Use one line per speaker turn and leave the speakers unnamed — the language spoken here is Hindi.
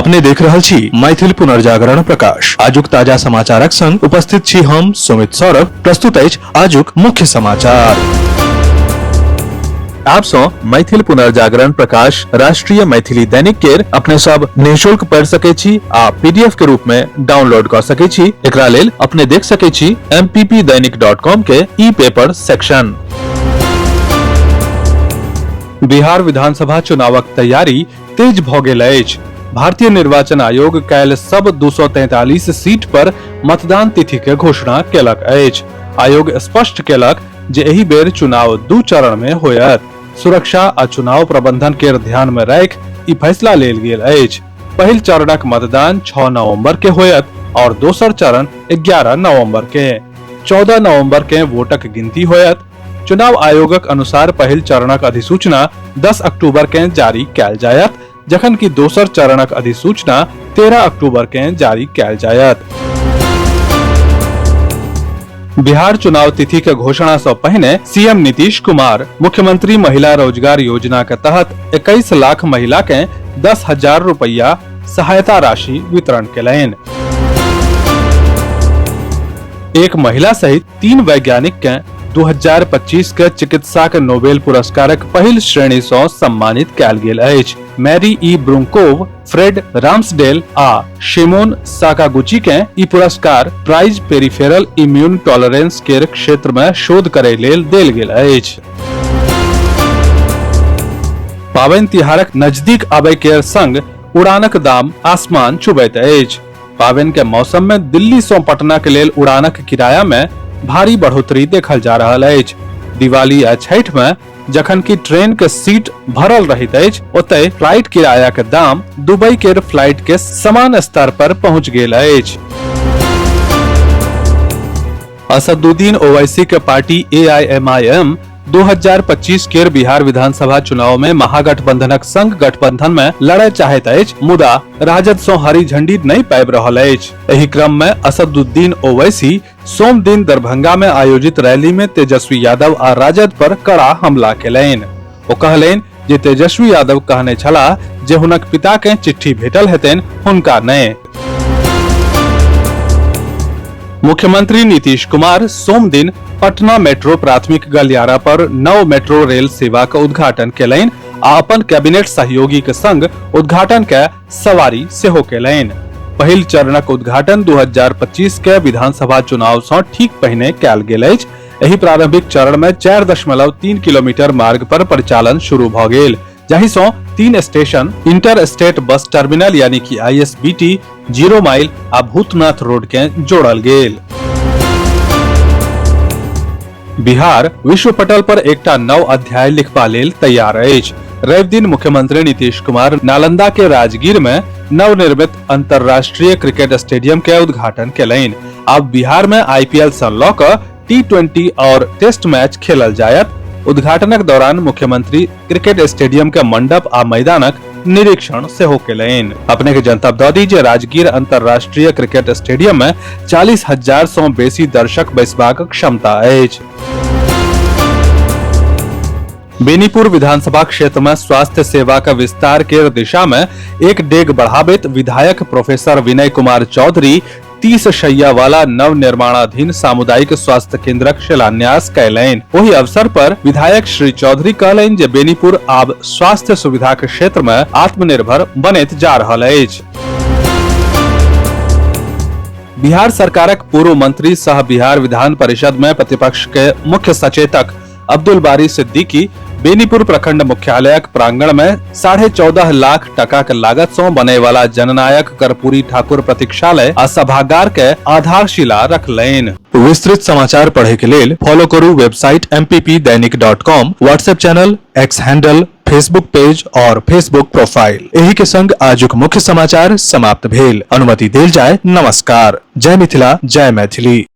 अपने देख रहल छी मैथिल पुनर्जागरण प्रकाश। आजुक ताजा समाचारक संग उपस्थित छी हम सुमित सौरभ। प्रस्तुत अछि आजुक मुख्य समाचार। आप सो मैथिल पुनर्जागरण प्रकाश राष्ट्रीय मैथिली दैनिक केर अपने सब निःशुल्क पढ़ सके छी आ पीडीएफ के रूप में डाउनलोड कर सके छी। एकरा लेल अपने देख सके छी mppdainik.com के ई पेपर सेक्शन। बिहार विधानसभा चुनावक तैयारी तेज भ गेल अछि। भारतीय निर्वाचन आयोग काल्हि सब 243 सीट पर मतदान तिथि के घोषणा केलक अछि। आयोग स्पष्ट केलक जे एहि बेर चुनाव 2 चरण में होयत। सुरक्षा आ चुनाव प्रबंधन के ध्यान में राखि ई फैसला लेल गेल अछि। पहिल चरणक मतदान 6 नवंबर के होयत और दोसर चरण 11 नवंबर के। 14 नवंबर के वोटक गिनती होयत। चुनाव आयोगक अनुसार पहिल चरणक अधिसूचना 10 अक्टूबर के जारी कैल जायत, जखन कि दोसर चरणक अधिसूचना 13 अक्टूबर के जारी कैल जायत। बिहार चुनाव तिथि के घोषणा से पहले सीएम नीतीश कुमार मुख्यमंत्री महिला रोजगार योजना के तहत 21 लाख महिला के 10,000 रुपया सहायता राशि वितरण केलनि। एक महिला सहित 3 वैज्ञानिक के 2025 के चिकित्सा के नोबेल पुरस्कारक पहिल श्रेणी से सम्मानित कैल गेल अछि। मैरी ई ब्रुंकोव, फ्रेड राम्सडेल आ शिमोन साकागुची के ई पुरस्कार प्राइज पेरिफेरल इम्यून टॉलरेंस के क्षेत्र में शोध करे लेल देल गेल अछि। पावनि तिहारक नजदीक आबय के संग उड़ानक दाम आसमान छुबैत अछि। पावनि के मौसम में दिल्ली से पटना के लेल उड़ानक किराया में भारी बढ़ोतरी देखल जा रहल अछि। दिवाली आ छठ में जखन कि ट्रेन के सीट भरल रहित अछि, ओतय फ्लाइट किराया के दाम दुबई के फ्लाइट के समान स्तर पर पहुंच गेल अछि। असदुद्दीन ओवैसी के पार्टी AIMIM 2025 के बिहार विधानसभा चुनाव में महागठबंधनक संग गठबंधन में लड़य चाहैत अछि, मुदा राजद से हरी झंडी नहीं पाबि रहल अछि। एहि क्रम में असदुद्दीन ओवैसी सोम दिन दरभंगा में आयोजित रैली में तेजस्वी यादव आ राजद पर कड़ा हमला केलनि। ओ कहलनि जे तेजस्वी यादव कहने छलाह जे हुनक पिता के चिट्ठी भेटल हेतनि, हुनका नहि। मुख्यमंत्री नीतीश कुमार सोम दिन पटना मेट्रो प्राथमिक गलियारा पर नव मेट्रो रेल सेवा के उद्घाटन केलनि आ अपन कैबिनेट सहयोगी के संग उद्घाटन के सवारी सेहो केलनि। पहिल चरणक उद्घाटन 2025 के विधानसभा चुनाव से ठीक पहिने कैल गेल अछि। एहि प्रारंभिक चरण में 4.3 किलोमीटर मार्ग पर परिचालन शुरू भ गेल, जाहि से 3 station, inter state bus terminal यानी कि ISBT, 0 माइल आ भूतनाथ रोड के जोड़ल गेल। बिहार विश्व पटल पर एकटा नव अध्याय लिखबा लेल तैयार अछि। रवि दिन मुख्यमंत्री नीतीश कुमार नालंदा के राजगीर में नवनिर्मित अंतर्राष्ट्रीय क्रिकेट स्टेडियम के उद्घाटन केलनि। अब बिहार में IPL से लऽ कऽ T20 और टेस्ट मैच खेलल जायत। उद्घाटनक दौरान मुख्यमंत्री क्रिकेट स्टेडियम के मंडप आ मैदानक निरीक्षण सेहो केलनि। अपने के जनतब दऽ दी जे राजगीर अंतर्राष्ट्रीय क्रिकेट स्टेडियम में 40,000 से बेसी दर्शक बैसबाक क्षमता अछि। बेनीपुर विधानसभा क्षेत्र में स्वास्थ्य सेवा का विस्तार के दिशा में एक डेग बढ़ाबैत विधायक प्रोफेसर विनय कुमार चौधरी 30 शैया वाला नव निर्माणाधीन सामुदायिक स्वास्थ्य केंद्रक शिलान्यास कयलनि। ओहि अवसर पर विधायक श्री चौधरी कहलनि जे बेनीपुर आब स्वास्थ्य सुविधा के क्षेत्र में आत्मनिर्भर बनैत जा रहल अछि। बिहार सरकारक पूर्व मंत्री सह बिहार विधान परिषद में प्रतिपक्ष के मुख्य सचेतक अब्दुल बारी सिद्दीकी बेनीपुर प्रखंड मुख्यालयक प्रांगण में 14.5 लाख टका के लागत से बने वाला जननायक कर्पूरी ठाकुर प्रतीक्षालय आ सभागार के आधारशिला रखलनि। विस्तृत समाचार पढ़े के लेल फॉलो करू website mppdainik.com, WhatsApp channel, X handle, Facebook page और फेसबुक प्रोफाइल। एही के संग आजुक मुख्य समाचार समाप्त भेल। अनुमति देल जाय। नमस्कार। जय मिथिला, जय मैथिली।